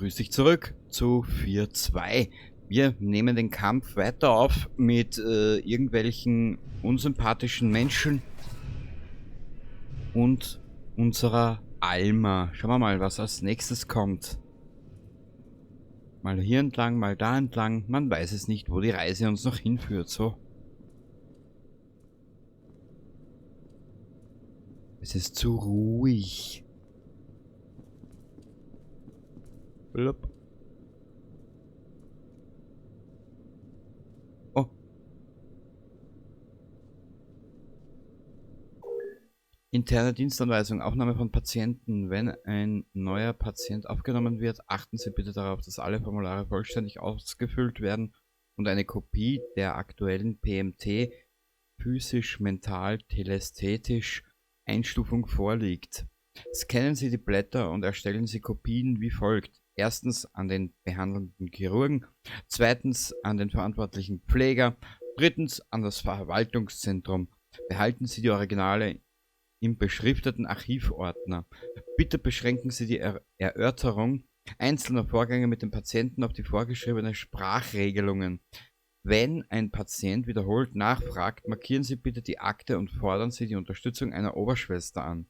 Grüß dich zurück zu 4.2. Wir nehmen den Kampf weiter auf mit irgendwelchen unsympathischen Menschen und unserer Alma. Schauen wir mal, was als nächstes kommt. Mal hier entlang, mal da entlang. Man weiß es nicht, wo die Reise uns noch hinführt. So. Es ist zu ruhig. Blub. Oh. Interne Dienstanweisung, Aufnahme von Patienten. Wenn ein neuer Patient aufgenommen wird, achten Sie bitte darauf, dass alle Formulare vollständig ausgefüllt werden und eine Kopie der aktuellen PMT, physisch, mental, telästhetisch, Einstufung vorliegt. Scannen Sie die Blätter und erstellen Sie Kopien wie folgt. Erstens an den behandelnden Chirurgen, zweitens an den verantwortlichen Pfleger, drittens an das Verwaltungszentrum. Behalten Sie die Originale im beschrifteten Archivordner. Bitte beschränken Sie die Erörterung einzelner Vorgänge mit dem Patienten auf die vorgeschriebenen Sprachregelungen. Wenn ein Patient wiederholt nachfragt, markieren Sie bitte die Akte und fordern Sie die Unterstützung einer Oberschwester an.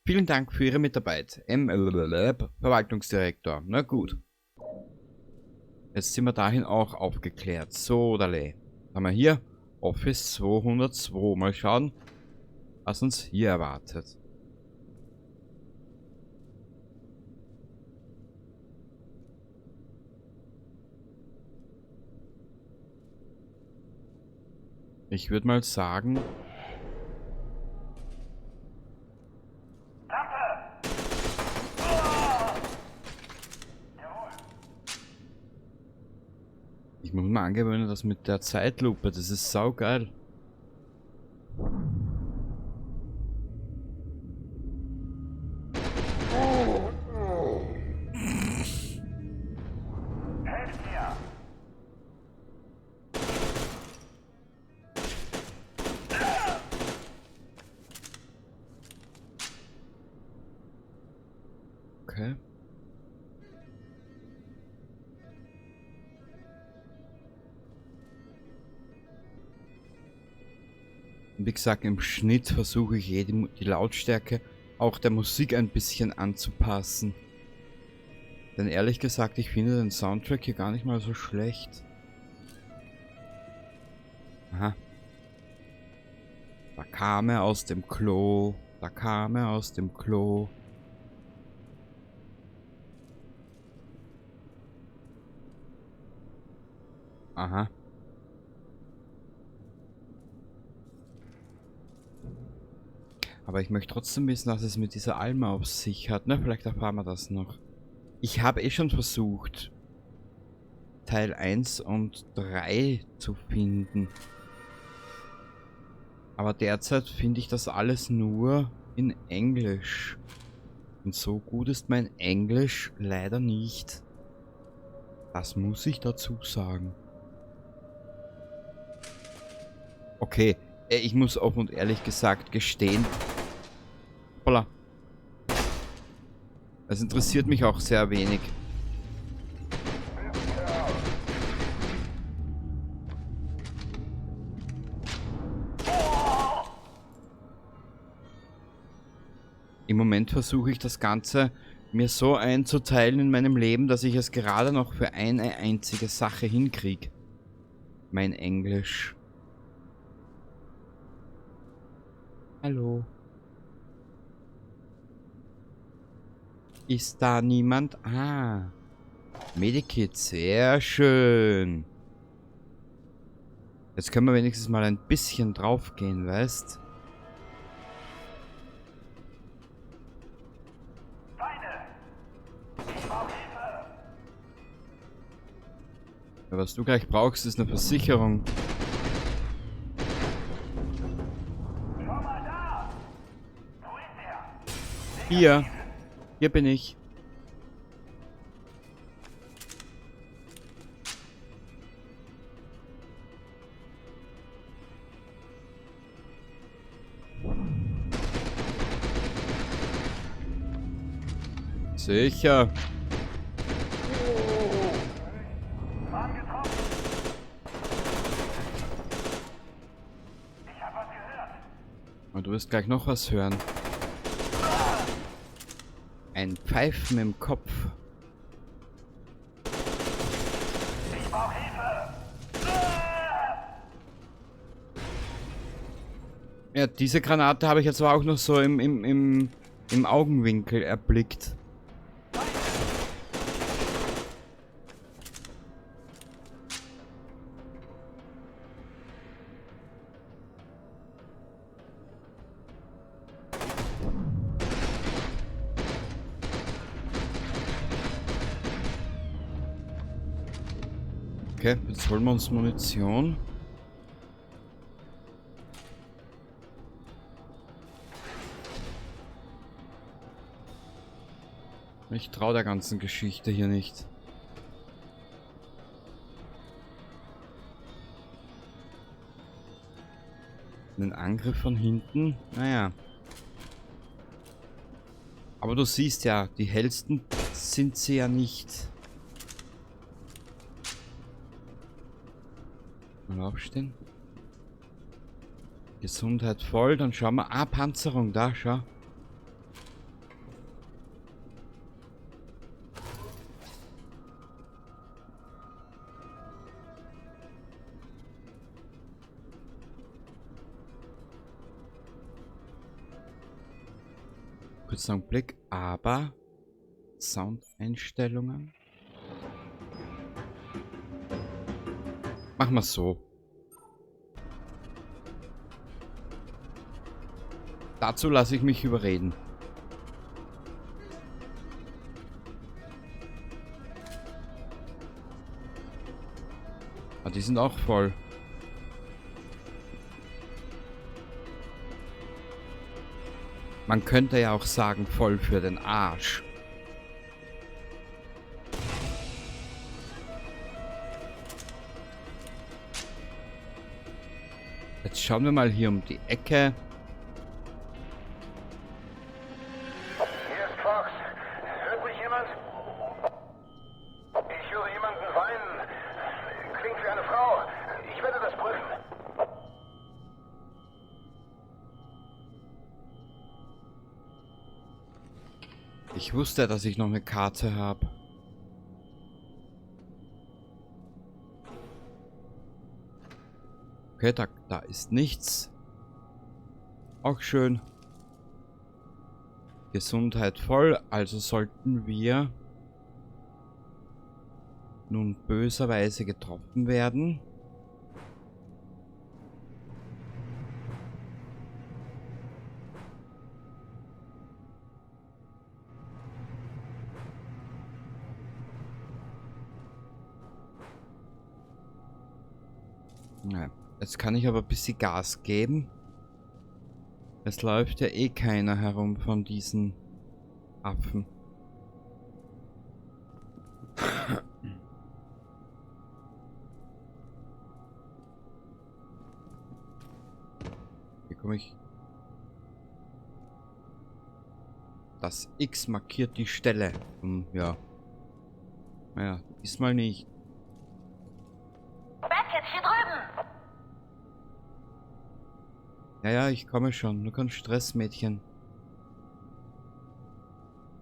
Vielen Dank für Ihre Mitarbeit. Verwaltungsdirektor. Na gut. Jetzt sind wir dahin auch aufgeklärt. So, dale. Haben wir hier Office 202. Mal schauen, was uns hier erwartet. Ich würde mal sagen... Ich muss mir angewöhnen, das mit der Zeitlupe, das ist saugeil. Okay. Wie gesagt, im Schnitt versuche ich die Lautstärke auch der Musik ein bisschen anzupassen. Denn ehrlich gesagt, ich finde den Soundtrack hier gar nicht mal so schlecht. Aha. Da kam er aus dem Klo. Da kam er aus dem Klo. Aha. Aber ich möchte trotzdem wissen, was es mit dieser Alma auf sich hat. Ne, vielleicht erfahren wir das noch. Ich habe eh schon versucht, Teil 1 und 3 zu finden. Aber derzeit finde ich das alles nur in Englisch. Und so gut ist mein Englisch leider nicht. Das muss ich dazu sagen. Okay, ich muss offen und ehrlich gesagt gestehen. Holla. Es interessiert mich auch sehr wenig. Im Moment versuche ich das Ganze mir so einzuteilen in meinem Leben, dass ich es gerade noch für eine einzige Sache hinkriege. Mein Englisch. Hallo. Ist da niemand? Ah. Medikit, sehr schön. Jetzt können wir wenigstens mal ein bisschen drauf gehen, weißt? Ja, was du gleich brauchst, ist eine Versicherung. Hier. Hier bin ich. Sicher. Und du wirst gleich noch was hören. Ein Pfeifen im Kopf. Ich brauche Hilfe! Ja, diese Granate habe ich jetzt aber auch noch so im Augenwinkel erblickt. Okay, jetzt holen wir uns Munition. Ich traue der ganzen Geschichte hier nicht. Einen Angriff von hinten? Naja. Aber du siehst ja, die hellsten sind sie ja nicht. Mal aufstehen. Gesundheit voll, dann schauen wir. Ah, Panzerung, da, schau. Kurz einen Blick, aber Soundeinstellungen. Machen wir so. Dazu lasse ich mich überreden. Ah, die sind auch voll. Man könnte ja auch sagen, voll für den Arsch. Jetzt schauen wir mal hier um die Ecke. Hier ist Fox. Hört mich jemand? Ich höre jemanden weinen. Klingt wie eine Frau. Ich werde das prüfen. Ich wusste, dass ich noch eine Karte habe. Okay, da ist nichts. Auch schön. Gesundheit voll, also sollten wir nun böserweise getroffen werden. Ja, jetzt kann ich aber ein bisschen Gas geben. Es läuft ja eh keiner herum von diesen Affen. Hier komme ich. Das X markiert die Stelle. Ja. Naja, diesmal nicht. Jetzt hier drüben! Ja, ich komme schon. Nur kein Stress, Mädchen.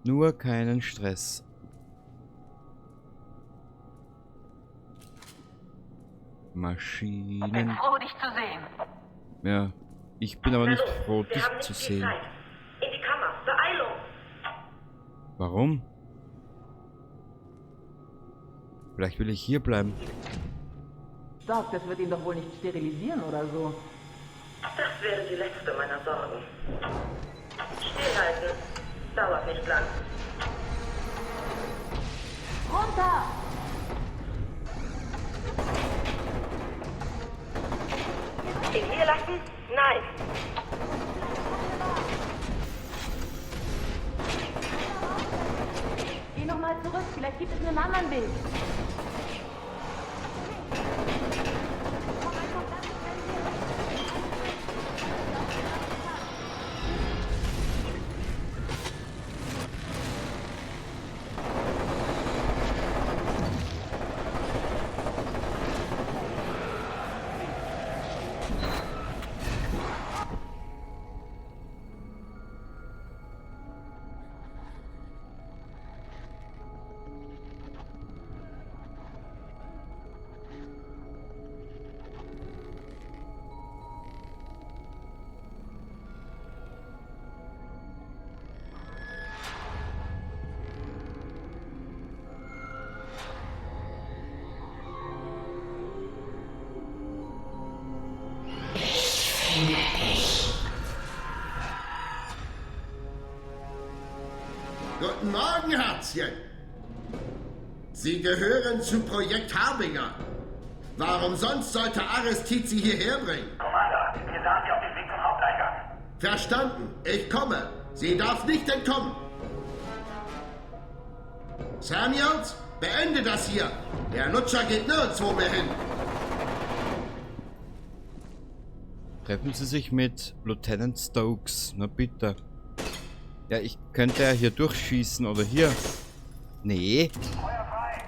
Nur keinen Stress. Maschinen. Ich bin froh, dich zu sehen. Ja, ich bin aber nicht Na los, froh, wir dich haben nicht zu viel sehen. Zeit. In die Kammer, Beeilung! Warum? Vielleicht will ich hier bleiben. Doc, das wird ihn doch wohl nicht sterilisieren oder so. Das wäre die letzte meiner Sorgen. Stillhalten. Dauert nicht lang. Runter! Ihn hier lassen? Nein. Geh nochmal zurück, vielleicht gibt es einen anderen Weg. Kätzchen. Sie gehören zu Projekt Harbinger. Warum sonst sollte Aristid Sie hierher bringen? Commander, wir sahen Sie auf dem Weg zum Haupteingang. Verstanden. Ich komme. Sie darf nicht entkommen. Samuels, beende das hier. Der Lutscher geht nirgendwo mehr hin. Treffen Sie sich mit Lieutenant Stokes. Na bitte. Ja, ich könnte ja hier durchschießen oder hier. Nee. Feuer frei.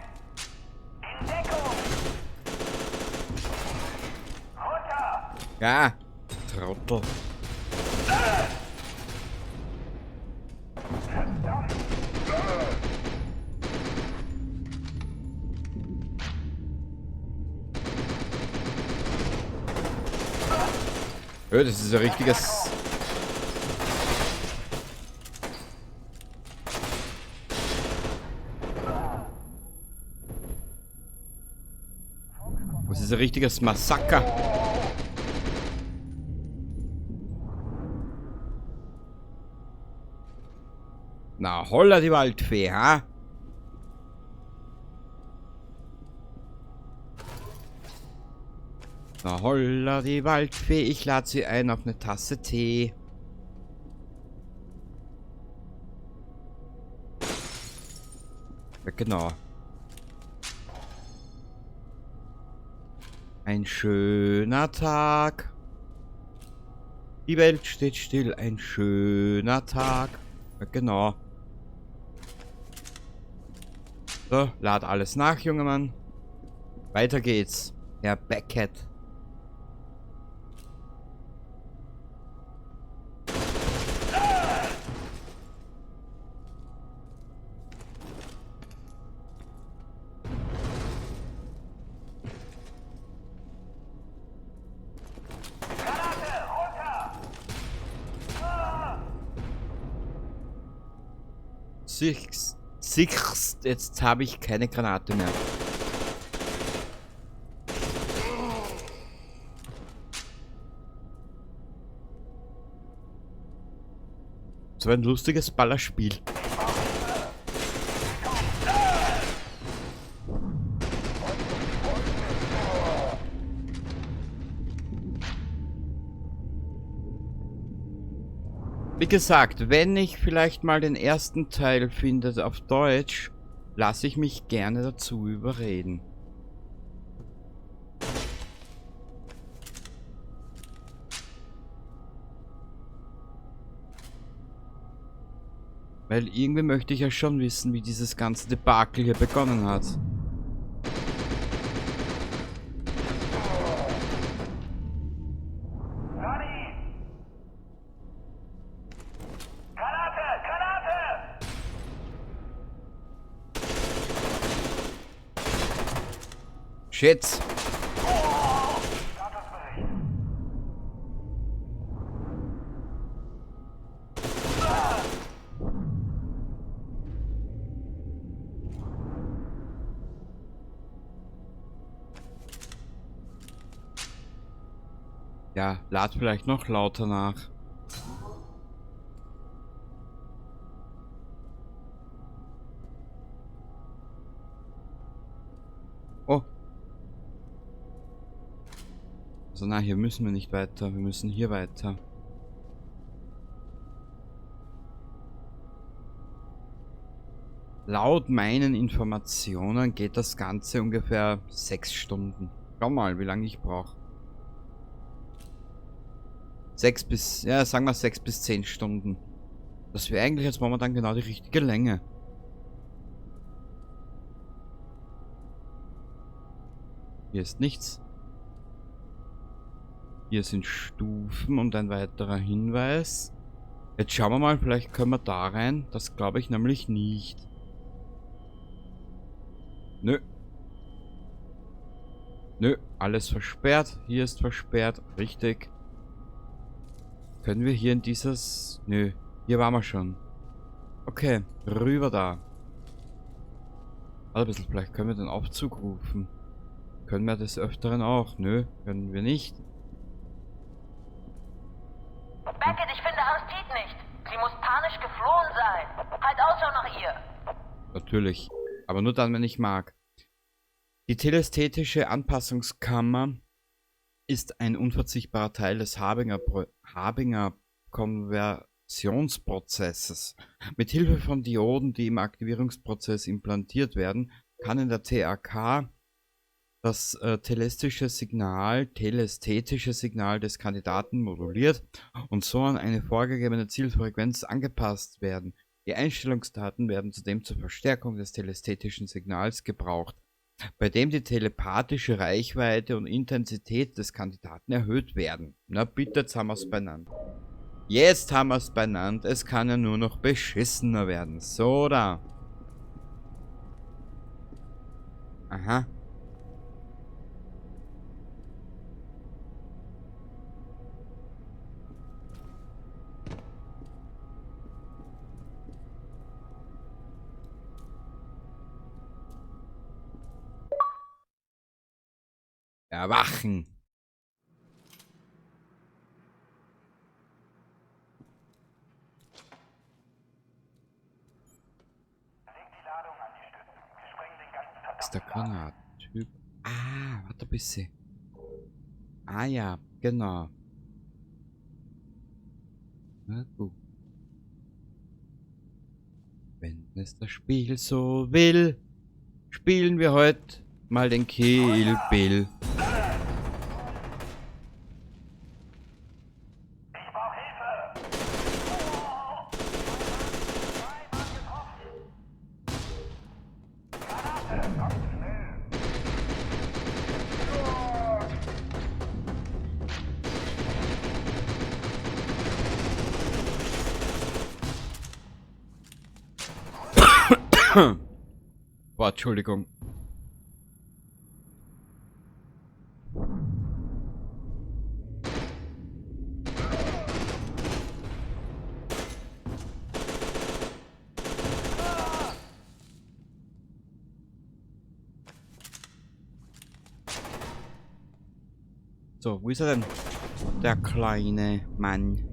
In Deckung. Runter. Ja. Trottel. Das ist ein richtiges... Das ist ein richtiges Massaker. Na, holla die Waldfee, ha? Na, holla die Waldfee, ich lade sie ein auf eine Tasse Tee. Ja, genau. Ein schöner Tag. Die Welt steht still, ein schöner Tag. Ja, genau. So, lad alles nach, junger Mann. Weiter geht's. Herr Beckett. Sichst, jetzt habe ich keine Granate mehr. So ein lustiges Ballerspiel. Wie gesagt, wenn ich vielleicht mal den ersten Teil finde auf Deutsch, lasse ich mich gerne dazu überreden. Weil irgendwie möchte ich ja schon wissen, wie dieses ganze Debakel hier begonnen hat. Shit. Ja, lad vielleicht noch lauter nach. Oh. Also na, hier müssen wir nicht weiter. Wir müssen hier weiter. Laut meinen Informationen geht das Ganze ungefähr 6 Stunden. Schau mal, wie lange ich brauche. 6 bis, ja, sagen wir 6 bis 10 Stunden. Das wäre eigentlich jetzt momentan genau die richtige Länge. Hier ist nichts. Hier sind Stufen und ein weiterer Hinweis. Jetzt schauen wir mal, vielleicht können wir da rein. Das glaube ich nämlich nicht. Nö. Nö, alles versperrt. Hier ist versperrt. Richtig. Können wir hier in dieses... Nö, hier waren wir schon. Okay, rüber da. Warte ein bisschen, vielleicht können wir den Aufzug rufen. Können wir des Öfteren auch? Nö, können wir nicht. Beckett, ich finde Aristid nicht. Sie muss panisch geflohen sein. Halt Ausschau nach ihr. Natürlich. Aber nur dann, wenn ich mag. Die telesthetische Anpassungskammer ist ein unverzichtbarer Teil des Habinger Konversionsprozesses. Mit Hilfe von Dioden, die im implantiert werden, kann in der TAK das telesthetische Signal des Kandidaten moduliert und so an eine vorgegebene Zielfrequenz angepasst werden. Die Einstellungsdaten werden zudem zur Verstärkung des telesthetischen Signals gebraucht, bei dem die telepathische Reichweite und Intensität des Kandidaten erhöht werden. Na bitte, jetzt haben wir es benannt. Jetzt haben wir es benannt. Es kann ja nur noch beschissener werden. So da. Aha. Erwachen. Ist der Granatentyp. Ah, warte ein bisschen. Ah ja, genau. Na gut. Wenn es das Spiel so will, spielen wir heute mal den Kill Bill. Boah, Entschuldigung. So, wo ist er denn? Der kleine Mann.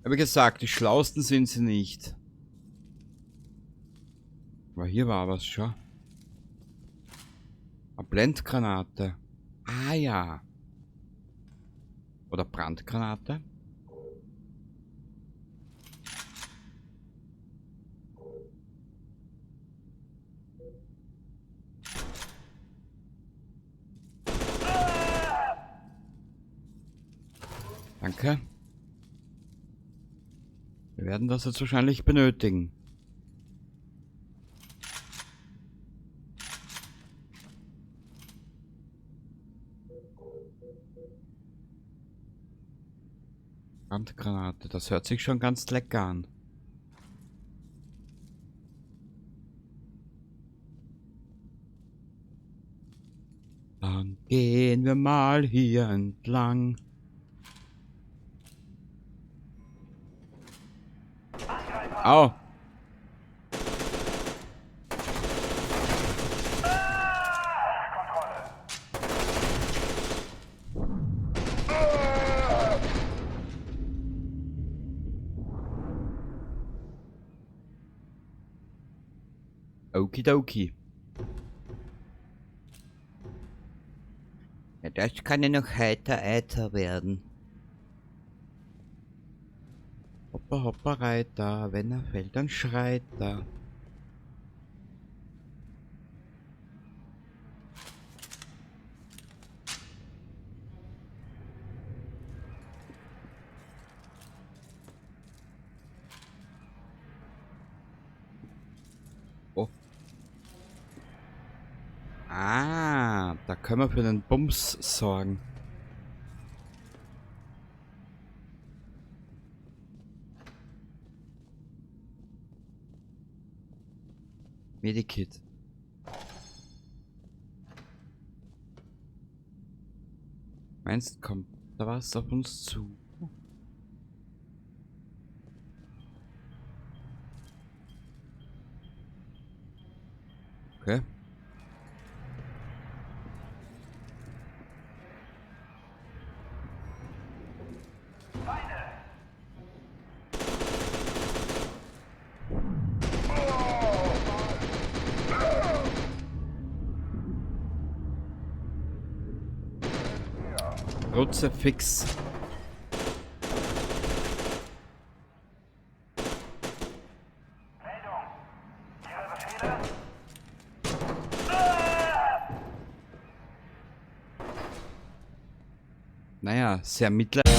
Wie gesagt, die Schlausten sind sie nicht. Aber hier war was schon. Eine Blendgranate. Ah ja. Oder Brandgranate. Danke. Wir werden das jetzt wahrscheinlich benötigen. Brandgranate, das hört sich schon ganz lecker an. Dann gehen wir mal hier entlang. Au! Okidoki. Ja, das kann ja noch heiter werden. Hoppa, hoppa, Reiter. Wenn er fällt, dann schreit er. Oh. Ah, da können wir für den Bums sorgen. Medikit. Meinst du, kommt da was auf uns zu? Okay. Kruzifix. Naja, sehr mitleidlich.